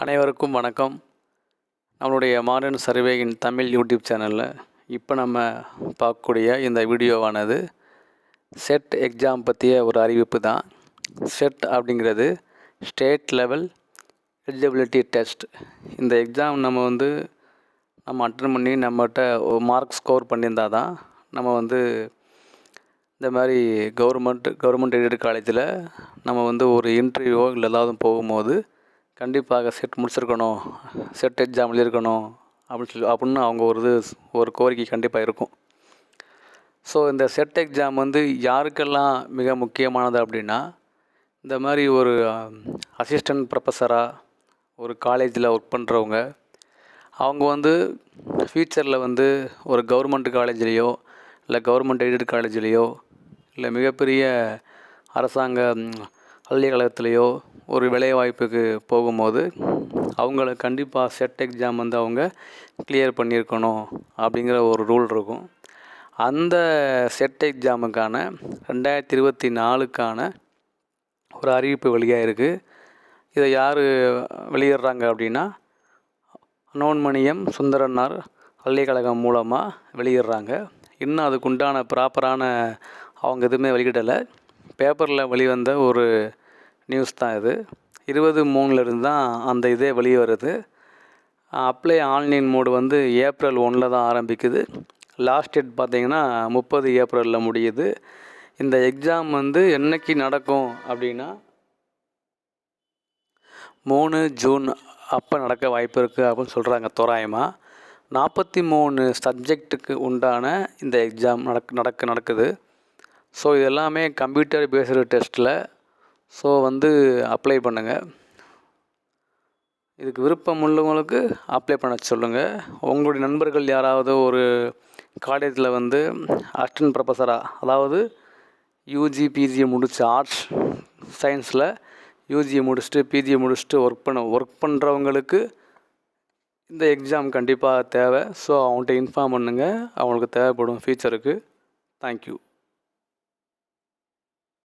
அனைவருக்கும் வணக்கம். நம்மளுடைய மாடர்ன் சர்வே இன் தமிழ் யூடியூப் சேனலில் இப்போ நம்ம பார்க்கக்கூடிய இந்த வீடியோவானது செட் எக்ஸாம் பற்றிய ஒரு அறிவிப்பு தான். செட் அப்படிங்கிறது ஸ்டேட் லெவல் எலிஜிபிலிட்டி டெஸ்ட். இந்த எக்ஸாம் நம்ம அட்டன் பண்ணி நம்மகிட்ட ஒரு மார்க் ஸ்கோர் பண்ணியிருந்தால் தான் நம்ம இந்த மாதிரி கவர்மெண்ட் எய்டட் காலேஜில் நம்ம ஒரு இன்டர்வியூவோ இல்லை ஏதாவது போகும்போது கண்டிப்பாக செட் முடிச்சிருக்கணும், செட் எக்ஸாம் எழுதியிருக்கணும் அப்படின்னு அவங்க ஒரு கோரிக்கை கண்டிப்பாக இருக்கும். ஸோ இந்த செட் எக்ஸாம் யாருக்கெல்லாம் மிக முக்கியமானது அப்படின்னா, இந்த மாதிரி ஒரு அசிஸ்டன்ட் ப்ரொஃபஸராக ஒரு காலேஜில் ஒர்க் பண்ணுறவங்க, அவங்க ஃப்யூச்சரில் ஒரு கவர்மெண்ட் காலேஜ்லேயோ இல்லை கவர்மெண்ட் எய்டட் காலேஜ்லேயோ இல்லை மிகப்பெரிய அரசாங்க பல்கலைக்கழகத்துலேயோ ஒரு வேலைவாய்ப்புக்கு போகும்போது அவங்கள கண்டிப்பாக செட் எக்ஸாம் அவங்க கிளியர் பண்ணியிருக்கணும் அப்படிங்கிற ஒரு ரூல் இருக்கும். அந்த செட் எக்ஸாமுக்கான 2024க்கான ஒரு அறிவிப்பு வெளியாக இருக்குது. இதை யார் வெளியிடுறாங்க அப்படின்னா, அனோன்மணியம் சுந்தரனார் பல்கலைக்கழகம் மூலமாக வெளியிடுறாங்க. இன்னும் அதுக்குண்டான ப்ராப்பரான அவங்க எதுவுமே வெளியிடலை. பேப்பரில் வெளிவந்த ஒரு நியூஸ் தான் இது. 23 தான் அந்த இதே வெளியே வருது. அப்ளை ஆன்லைன் மோடு ஏப்ரல் 1 தான் ஆரம்பிக்குது. லாஸ்ட் டேட் பார்த்திங்கன்னா 30 ஏப்ரலில் முடியுது. இந்த எக்ஸாம் என்னைக்கு நடக்கும் அப்படின்னா 3 ஜூன் அப்போ நடக்க வாய்ப்பு இருக்குது அப்படின்னு சொல்கிறாங்க தோராயமாக. 43 சப்ஜெக்ட்டுக்கு உண்டான இந்த எக்ஸாம் நடக்குது. ஸோ இது எல்லாமே கம்ப்யூட்டர் பேஸ்டு டெஸ்ட்டில். ஸோ அப்ளை பண்ணுங்கள். இதுக்கு விருப்பம் உள்ளவங்களுக்கு அப்ளை பண்ண சொல்லுங்கள். உங்களுடைய நண்பர்கள் யாராவது ஒரு காலேஜில் அசிஸ்டன்ட் ப்ரொஃபஸராக, அதாவது யூஜி பிஜி முடிச்சு ஆர்ட்ஸ் சயின்ஸில் யூஜியை முடிச்சுட்டு பிஜியை முடிச்சுட்டு ஒர்க் பண்ணுறவங்களுக்கு இந்த எக்ஸாம் கண்டிப்பாக தேவை. ஸோ அவங்கள்ட்ட இன்ஃபார்ம் பண்ணுங்கள், அவங்களுக்கு தேவைப்படும் ஃபியூச்சருக்கு. தேங்க்யூ.